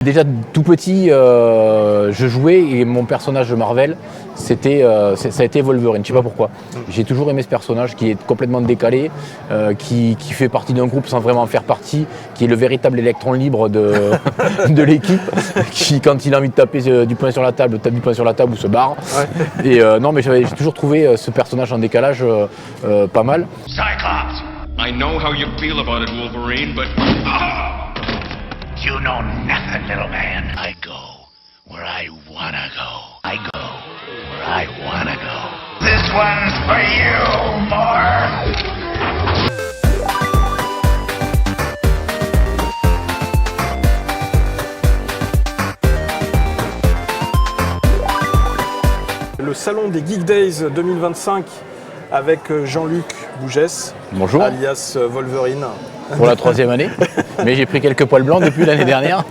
Déjà tout petit, je jouais et mon personnage de Marvel, ça a été Wolverine, je sais pas pourquoi. J'ai toujours aimé ce personnage qui est complètement décalé, qui fait partie d'un groupe sans vraiment en faire partie, qui est le véritable électron libre de, de l'équipe, qui quand il a envie de taper du poing sur la table, tape du poing sur la table ou se barre. Ouais. Et non mais j'ai toujours trouvé ce personnage en décalage pas mal. Cyclops, I know how you feel about it, Wolverine, but... You know nothing, little man. I go where I wanna go. I go where I wanna go. This one's for you, Morph. Le salon des Geek Days 2025 avec Jean-Luc Bougès, bonjour, alias Wolverine. Pour la 3e année, mais j'ai pris quelques poils blancs depuis l'année dernière.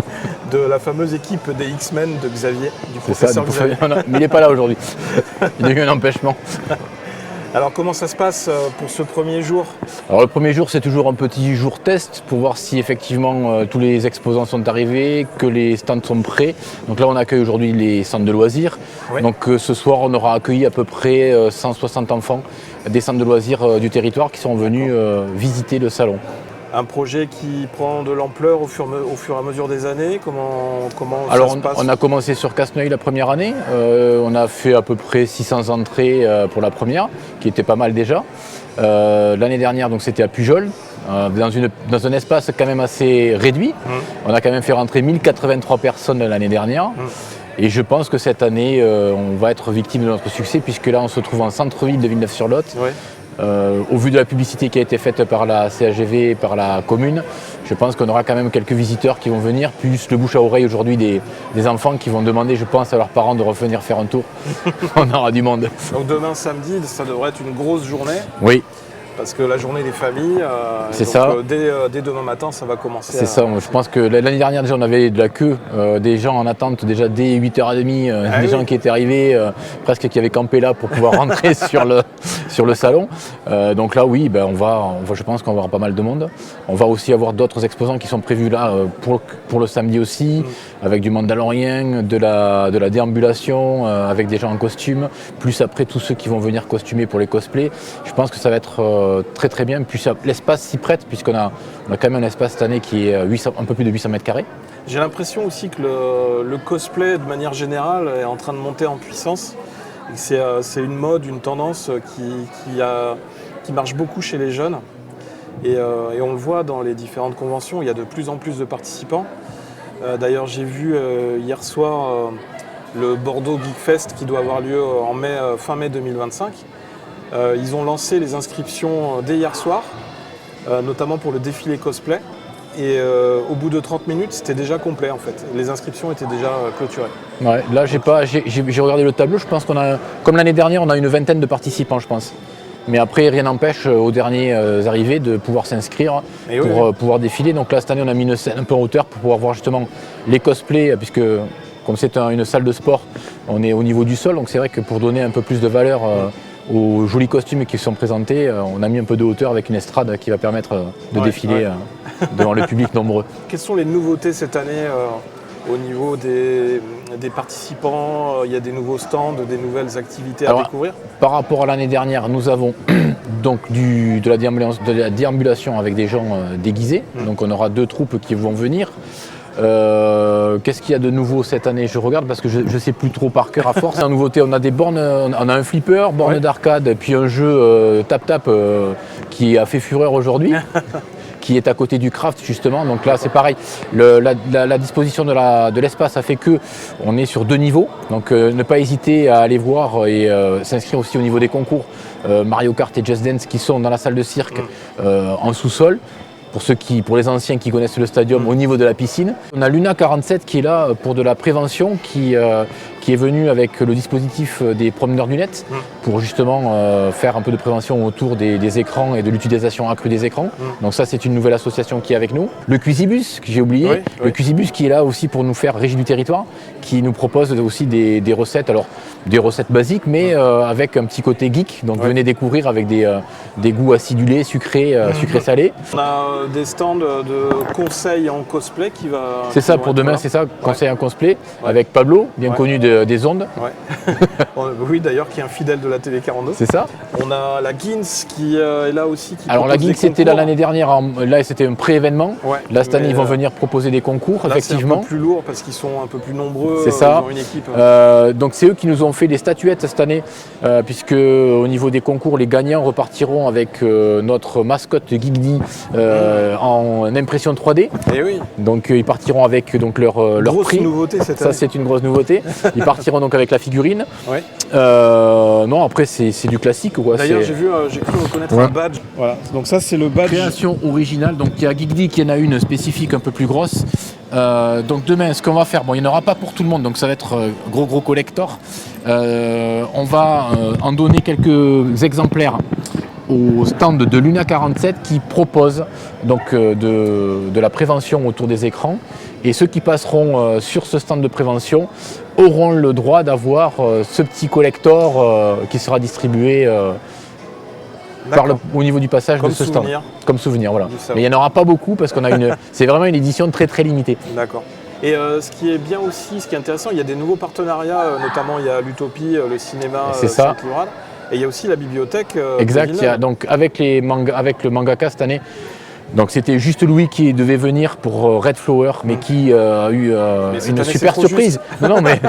De la fameuse équipe des X-Men de Xavier, du professeur Xavier. Mais il n'est pas là aujourd'hui, il a eu un empêchement. Alors comment ça se passe pour ce premier jour? Alors le premier jour c'est toujours un petit jour test pour voir si effectivement tous les exposants sont arrivés, que les stands sont prêts. Donc là on accueille aujourd'hui les centres de loisirs. Oui. Donc ce soir on aura accueilli à peu près 160 enfants des centres de loisirs du territoire qui sont venus visiter le salon. Un projet qui prend de l'ampleur au fur et à mesure des années. Comment Alors ça se passe? On a commencé sur Casseneuil la première année. On a fait à peu près 600 entrées pour la première, qui était pas mal déjà. L'année dernière, donc c'était à Pujol, dans un espace quand même assez réduit. On a quand même fait rentrer 1083 personnes l'année dernière. Et je pense que cette année, on va être victime de notre succès, puisque là, on se trouve en centre-ville de Villeneuve-sur-Lot. Ouais. Au vu de la publicité qui a été faite par la CHGV et par la commune, je pense qu'on aura quand même quelques visiteurs qui vont venir, plus le bouche à oreille aujourd'hui des enfants qui vont demander, je pense, à leurs parents de revenir faire un tour. On aura du monde. Donc demain samedi, ça devrait être une grosse journée. Oui. Parce que la journée des familles, c'est ça. Dès demain matin, ça va commencer. C'est ça, je pense que l'année dernière déjà on avait de la queue, des gens en attente déjà dès 8h30, des gens qui étaient arrivés, presque qui avaient campé là pour pouvoir rentrer sur le salon. Donc là oui, je pense qu'on va avoir pas mal de monde. On va aussi avoir d'autres exposants qui sont prévus là pour le samedi aussi, avec du mandalorien, de la déambulation, avec des gens en costume, plus après tous ceux qui vont venir costumer pour les cosplays. Je pense que ça va être très très bien, puis l'espace s'y prête puisqu'on a quand même un espace cette année qui est un peu plus de 800 mètres carrés. J'ai l'impression aussi que le cosplay de manière générale est en train de monter en puissance. C'est une mode, une tendance qui marche beaucoup chez les jeunes et on le voit dans les différentes conventions, il y a de plus en plus de participants. D'ailleurs j'ai vu hier soir le Bordeaux Geek Fest qui doit avoir lieu en fin mai 2025. Ils ont lancé les inscriptions dès hier soir, notamment pour le défilé cosplay. Et au bout de 30 minutes, c'était déjà complet en fait. Les inscriptions étaient déjà clôturées. Ouais, là, j'ai regardé le tableau, je pense qu'on a, comme l'année dernière, on a une vingtaine de participants, je pense. Mais après, rien n'empêche aux derniers arrivés de pouvoir s'inscrire pour pouvoir défiler. Donc là, cette année, on a mis une scène un peu en hauteur pour pouvoir voir justement les cosplays, puisque comme c'est une salle de sport, on est au niveau du sol. Donc c'est vrai que pour donner un peu plus de valeur aux jolis costumes qui sont présentés, on a mis un peu de hauteur avec une estrade qui va permettre de défiler devant le public nombreux. Quelles sont les nouveautés cette année au niveau des participants? Il y a des nouveaux stands, des nouvelles activités à découvrir? Par rapport à l'année dernière, nous avons donc de la déambulation avec des gens déguisés. Donc on aura 2 troupes qui vont venir. Qu'est-ce qu'il y a de nouveau cette année? Je regarde parce que je ne sais plus trop par cœur à force. En nouveauté, on a des bornes, on a un flipper, borne d'arcade, puis un jeu tap-tap qui a fait fureur aujourd'hui, qui est à côté du craft justement. Donc là, c'est pareil. La disposition de l'espace a fait que on est sur 2 niveaux. Donc ne pas hésiter à aller voir et s'inscrire aussi au niveau des concours Mario Kart et Just Dance qui sont dans la salle de cirque en sous-sol. Pour les anciens qui connaissent le stadium, au niveau de la piscine. On a Luna 47 qui est là pour de la prévention, qui qui est venu avec le dispositif des promeneurs du net pour justement faire un peu de prévention autour des écrans et de l'utilisation accrue des écrans. Donc ça, c'est une nouvelle association qui est avec nous. Le Cuisibus, que j'ai oublié, le Cuisibus qui est là aussi pour nous faire Régie du territoire, qui nous propose aussi des recettes, alors des recettes basiques, mais avec un petit côté geek. Donc venez découvrir avec des goûts acidulés, sucrés, sucrés-salés. On a des stands de conseils en cosplay qui va... C'est ça pour demain, c'est ça, conseil en cosplay, avec Pablo, bien connu des ondes. Oui, d'ailleurs, qui est un fidèle de la Télé 42. C'est ça. On a la Ginz qui est là aussi. Alors la Ginz c'était là l'année dernière, là c'était un pré-événement. Là cette année ils vont venir proposer des concours, là, effectivement. C'est un peu plus lourd parce qu'ils sont un peu plus nombreux. C'est ça. Ils ont une équipe. Donc c'est eux qui nous ont fait les statuettes cette année, puisque au niveau des concours, les gagnants repartiront avec notre mascotte Geekdy en impression 3D. Et oui. Donc ils partiront avec donc leur prix. Nouveauté cette année. Ça c'est une grosse nouveauté. Ils partiront donc avec la figurine. Non, après c'est du classique. D'ailleurs j'ai cru reconnaître un badge. Voilà. Donc ça c'est le badge. Création originale. Donc il y a Geekdy qui en a une spécifique un peu plus grosse. Donc demain, ce qu'on va faire, bon, il n'y en aura pas pour tout le monde, donc ça va être gros collector. On va en donner quelques exemplaires au stand de Luna 47 qui propose donc de la prévention autour des écrans. Et ceux qui passeront sur ce stand de prévention auront le droit d'avoir ce petit collector qui sera distribué au niveau du passage de ce stand. Comme souvenir, voilà. Mais il n'y en aura pas beaucoup parce qu'on a c'est vraiment une édition très limitée. D'accord. Et ce qui est bien aussi, ce qui est intéressant, il y a des nouveaux partenariats, notamment il y a l'Utopie, le cinéma Saint-Cloud. Et il y a aussi la bibliothèque. Exact, il y a, donc avec le mangaka cette année. Donc c'était juste Louis qui devait venir pour Red Flower, mais qui a eu une super surprise. Non, mais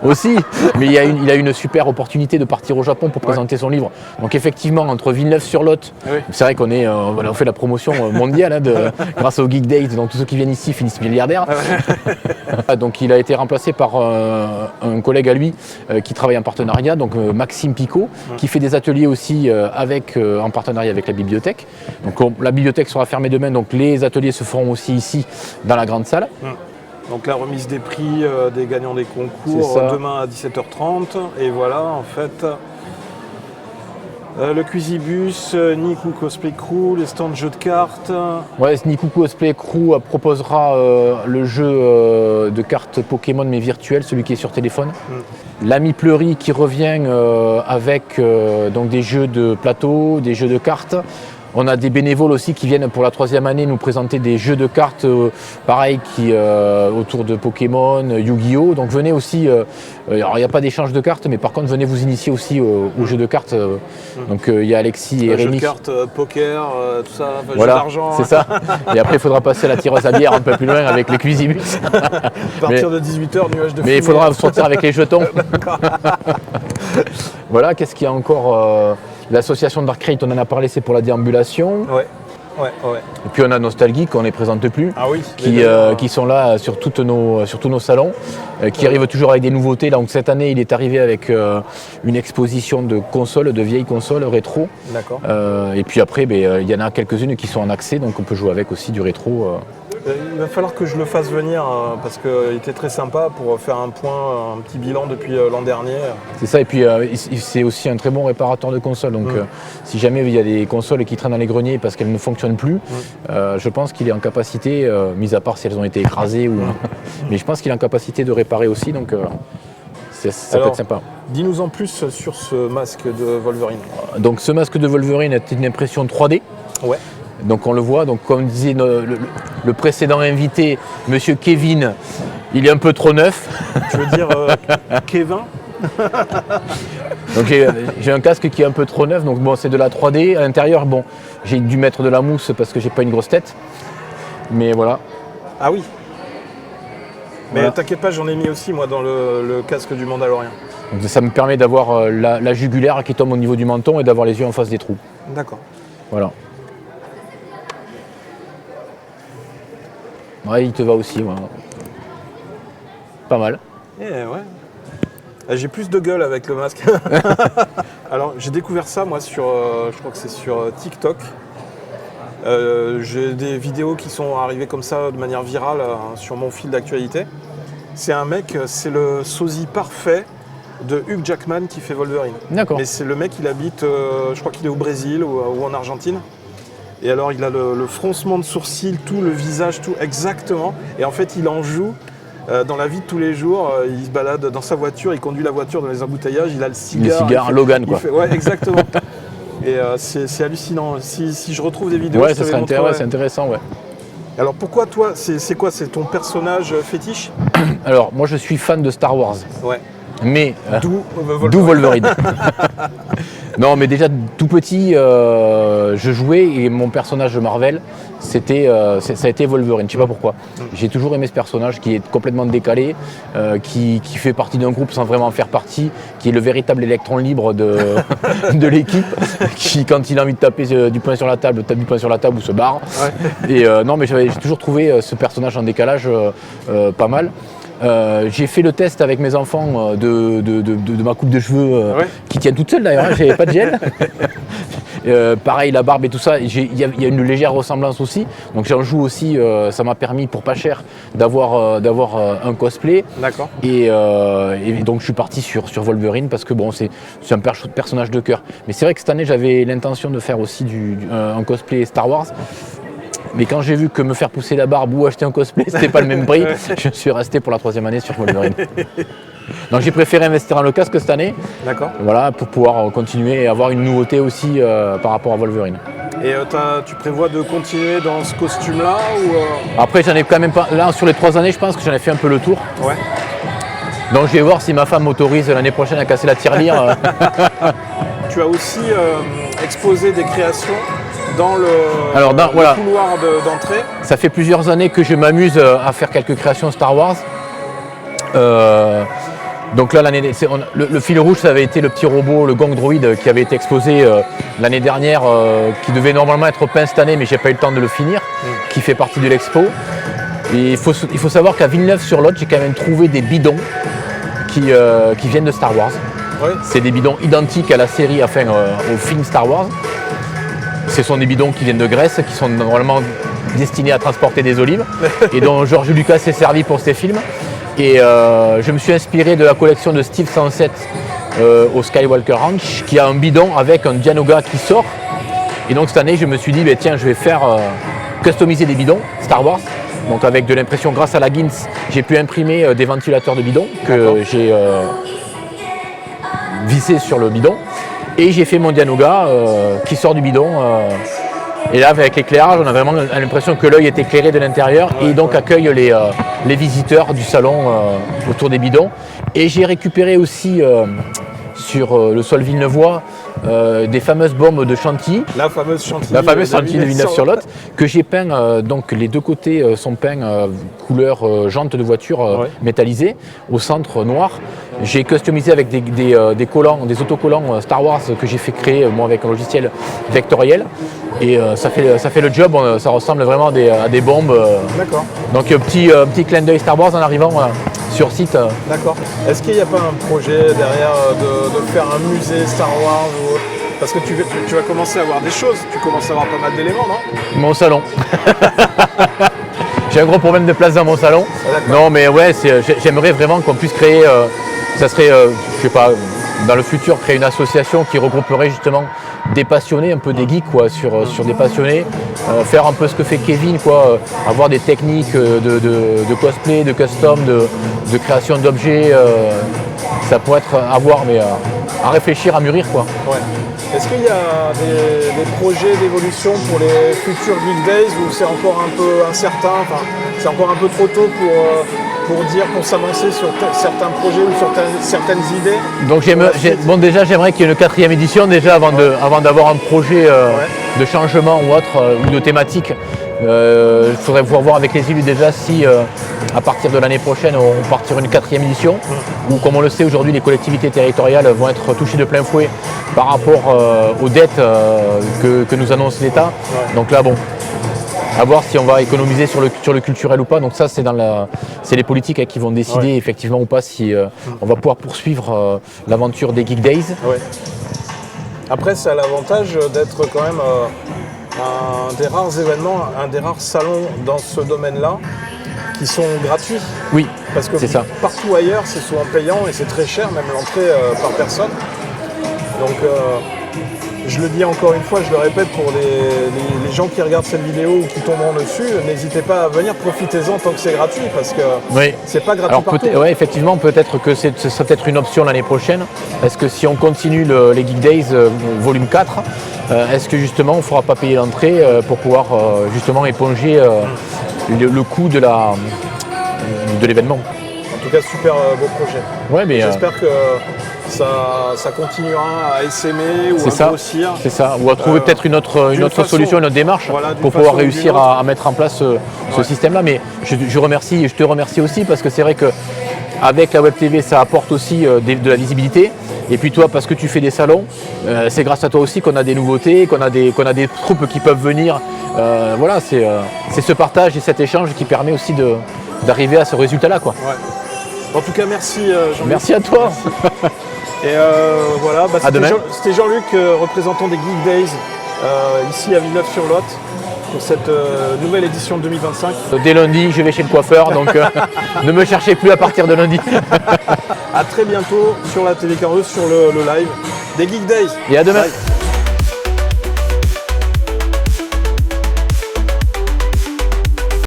aussi. Mais il a eu une super opportunité de partir au Japon pour présenter son livre. Donc effectivement, entre Villeneuve-sur-Lot, c'est vrai qu'on on fait la promotion mondiale grâce au Geek Date. Donc tous ceux qui viennent ici finissent milliardaires. Donc il a été remplacé par un collègue à lui qui travaille en partenariat, donc Maxime Picot, qui fait des ateliers aussi en partenariat avec la bibliothèque. Donc la bibliothèque sera fermée demain, donc les ateliers se feront aussi ici dans la grande salle. Donc la remise des prix des gagnants des concours demain à 17h30. Et voilà, en fait, le Cuisibus, Niku Cosplay Crew, les stands de jeux de cartes. Ouais, Niku Cosplay Crew proposera le jeu de cartes Pokémon mais virtuel, celui qui est sur téléphone. L'ami Pleury qui revient avec donc des jeux de plateau, des jeux de cartes. On a des bénévoles aussi qui viennent pour la 3e année nous présenter des jeux de cartes pareil autour de Pokémon, Yu-Gi-Oh! Donc venez aussi, alors il n'y a pas d'échange de cartes, mais par contre venez vous initier aussi aux jeux de cartes. Donc il y a Alexis et Rémi. Jeux de cartes, poker, tout ça, voilà, jeux d'argent. C'est ça. Et après il faudra passer à la tireuse à bière un peu plus loin avec les Cuisibus. À partir de 18h, nuage de fumée. Mais il faudra sortir avec les jetons. Voilà, qu'est-ce qu'il y a encore l'association Dark Rate, on en a parlé, c'est pour la déambulation. Ouais. Et puis on a Nostalgeek, on ne les présente plus, qui sont là sur tous nos salons, qui arrivent toujours avec des nouveautés. Donc cette année, il est arrivé avec une exposition de consoles, de vieilles consoles rétro. D'accord. Et puis après, il y en a quelques-unes qui sont en accès, donc on peut jouer avec aussi du rétro. Il va falloir que je le fasse venir parce qu'il était très sympa pour faire un petit bilan depuis l'an dernier. C'est ça, et puis c'est aussi un très bon réparateur de consoles. Donc si jamais il y a des consoles qui traînent dans les greniers parce qu'elles ne fonctionnent plus, je pense qu'il est en capacité, mis à part si elles ont été écrasées, mais je pense qu'il est en capacité de réparer aussi. Donc ça peut être sympa. Dis-nous en plus sur ce masque de Wolverine. Donc ce masque de Wolverine est une impression 3D. Ouais. Donc on le voit, donc comme disait le précédent invité, monsieur Kevin, il est un peu trop neuf. Tu veux dire Kevin? Donc j'ai un casque qui est un peu trop neuf, donc bon c'est de la 3D. À l'intérieur, bon, j'ai dû mettre de la mousse parce que j'ai pas une grosse tête. Mais voilà. Ah oui. Mais voilà. T'inquiète pas, j'en ai mis aussi moi dans le casque du Mandalorien. Donc ça me permet d'avoir la jugulaire qui tombe au niveau du menton et d'avoir les yeux en face des trous. D'accord. Voilà. Ouais, il te va aussi. Ouais. Pas mal. J'ai plus de gueule avec le masque. Alors, j'ai découvert ça, moi, je crois que c'est sur TikTok. J'ai des vidéos qui sont arrivées comme ça de manière virale sur mon fil d'actualité. c'est un mec, c'est le sosie parfait de Hugh Jackman qui fait Wolverine. D'accord. Mais c'est le mec, il habite, je crois qu'il est au Brésil ou en Argentine. Et alors il a le froncement de sourcils, tout, le visage, tout, exactement. Et en fait il en joue dans la vie de tous les jours. Il se balade dans sa voiture, il conduit la voiture dans les embouteillages, il a le cigare. Le cigare, Logan quoi. Ouais, exactement. Et c'est hallucinant. Si je retrouve des vidéos, Ouais, je ça te serait les montrerai. c'est intéressant, ouais. Alors pourquoi toi, c'est quoi? C'est ton personnage fétiche? Alors, moi je suis fan de Star Wars, Ouais. mais D'où d'où Wolverine. Non, mais déjà tout petit, je jouais et mon personnage de Marvel, ça a été Wolverine. Je sais pas pourquoi. J'ai toujours aimé ce personnage qui est complètement décalé, qui fait partie d'un groupe sans vraiment en faire partie, qui est le véritable électron libre de l'équipe, qui quand il a envie de taper du poing sur la table, tape du poing sur la table ou se barre. Ouais. Et non, mais j'ai toujours trouvé ce personnage en décalage pas mal. J'ai fait le test avec mes enfants de ma coupe de cheveux qui tient toute seule d'ailleurs, hein, j'avais pas de gel. Pareil, la barbe et tout ça, il y a une légère ressemblance aussi. Donc j'en joue aussi, ça m'a permis pour pas cher d'avoir un cosplay. D'accord. Et donc je suis parti sur Wolverine parce que bon, c'est un personnage de cœur. Mais c'est vrai que cette année j'avais l'intention de faire aussi un cosplay Star Wars. Mais quand j'ai vu que me faire pousser la barbe ou acheter un cosplay, c'était pas le même prix, je suis resté pour la 3e année sur Wolverine. Donc j'ai préféré investir dans le casque cette année. D'accord. Voilà, pour pouvoir continuer et avoir une nouveauté aussi par rapport à Wolverine. Et tu prévois de continuer dans ce costume-là ou Après, j'en ai quand même pas. Là, sur les 3 années, je pense que j'en ai fait un peu le tour. Ouais. Donc je vais voir si ma femme m'autorise l'année prochaine à casser la tirelire. Tu as aussi exposé des créations dans le couloir d'entrée. Ça fait plusieurs années que je m'amuse à faire quelques créations Star Wars. Donc là, le fil rouge, ça avait été le petit robot, le Gong Droid, qui avait été exposé l'année dernière, qui devait normalement être peint cette année, mais j'ai pas eu le temps de le finir, qui fait partie de l'expo. Et il faut savoir qu'à Villeneuve-sur-Lot, j'ai quand même trouvé des bidons qui viennent de Star Wars. Ouais. C'est des bidons identiques à la série, enfin au film Star Wars. Ce sont des bidons qui viennent de Grèce, qui sont normalement destinés à transporter des olives, et dont George Lucas s'est servi pour ses films. Et je me suis inspiré de la collection de Steve 107 au Skywalker Ranch, qui a un bidon avec un Dianoga qui sort. Et donc cette année, je me suis dit, tiens, je vais faire customiser des bidons Star Wars. Donc avec de l'impression, grâce à la Ginz, j'ai pu imprimer des ventilateurs de bidon que j'ai vissés sur le bidon. Et j'ai fait mon Dianoga qui sort du bidon. Et là, avec l'éclairage, on a vraiment l'impression que l'œil est éclairé de l'intérieur et donc accueille les visiteurs du salon autour des bidons. Et j'ai récupéré aussi sur le sol villeneuvois des fameuses bombes de Chantilly. La fameuse Chantilly. La fameuse Chantilly de Villeneuve-sur-Lot, que j'ai peint, donc les deux côtés sont peints couleur jante de voiture métallisée, au centre noir. J'ai customisé avec des collants, des autocollants Star Wars que j'ai fait créer moi avec un logiciel vectoriel. Et ça fait le job, ça ressemble vraiment à des bombes. D'accord. Donc petit clin d'œil Star Wars en arrivant sur site. D'accord. Est-ce qu'il n'y a pas un projet derrière de faire un musée Star Wars ou... Parce que tu vas commencer à avoir des choses, tu commences à avoir pas mal d'éléments, non? Mon salon. J'ai un gros problème de place dans mon salon. Non mais ouais, j'aimerais vraiment qu'on puisse créer, ça serait, je sais pas, dans le futur, créer une association qui regrouperait justement des passionnés, un peu des geeks quoi, sur des passionnés, faire un peu ce que fait Kevin, quoi, avoir des techniques de cosplay, de custom, de création d'objets, ça pourrait être à voir, mais à réfléchir, à mûrir quoi. Ouais. Est-ce qu'il y a des projets d'évolution pour les futurs Geek Days ou c'est encore un peu incertain, enfin, c'est encore un peu trop tôt pour s'avancer sur certains projets ou sur certaines idées? Donc déjà j'aimerais qu'il y ait une 4e édition déjà avant d'avoir un projet de changement ou autre ou de thématique. Il faudrait pouvoir voir avec les élus déjà si à partir de l'année prochaine on partira une 4e édition ou comme on le sait aujourd'hui les collectivités territoriales vont être touchées de plein fouet par rapport aux dettes que nous annonce l'État. Donc là bon, à voir si on va économiser sur le culturel ou pas. Donc ça c'est les politiques qui vont décider effectivement ou pas si on va pouvoir poursuivre l'aventure des Geek Days. Ouais. Après ça a l'avantage d'être quand même un des rares événements, un des rares salons dans ce domaine-là qui sont gratuits. Oui, Parce que c'est ça. partout ailleurs, c'est souvent payant et c'est très cher, même l'entrée par personne. Donc, je le dis encore une fois, je le répète pour les gens qui regardent cette vidéo ou qui tomberont dessus, n'hésitez pas à venir, profitez-en tant que c'est gratuit, parce que Oui. c'est pas gratuit Alors partout. ouais, effectivement, peut-être que ce sera peut-être une option l'année prochaine. Est-ce que si on continue les Geek Days volume 4, est-ce que justement on ne fera pas payer l'entrée pour pouvoir justement éponger le coût de l'événement? En tout cas, super beau projet. Ouais, mais J'espère que ça continuera à essaimer ou c'est à ça, grossir. c'est ça. Ou à trouver peut-être une autre façon, solution, une autre démarche voilà, d'une pour pouvoir façon ou d'une réussir autre. à mettre en place ce système-là. Mais je te remercie aussi parce que c'est vrai que avec la Web TV, ça apporte aussi de la visibilité. Et puis toi, parce que tu fais des salons, c'est grâce à toi aussi qu'on a des nouveautés, qu'on a des troupes qui peuvent venir. Voilà, c'est ce partage et cet échange qui permet aussi d'arriver à ce résultat-là, quoi. Ouais. En tout cas, merci Jean-Luc. Merci à toi. Et voilà, À demain. c'était Jean-Luc, représentant des Geek Days, ici à Villeneuve-sur-Lot, pour cette nouvelle édition de 2025. Dès lundi, je vais chez le coiffeur, donc ne me cherchez plus à partir de lundi. À très bientôt sur la télé Carreuse, sur le live des Geek Days. Et à demain. Bye.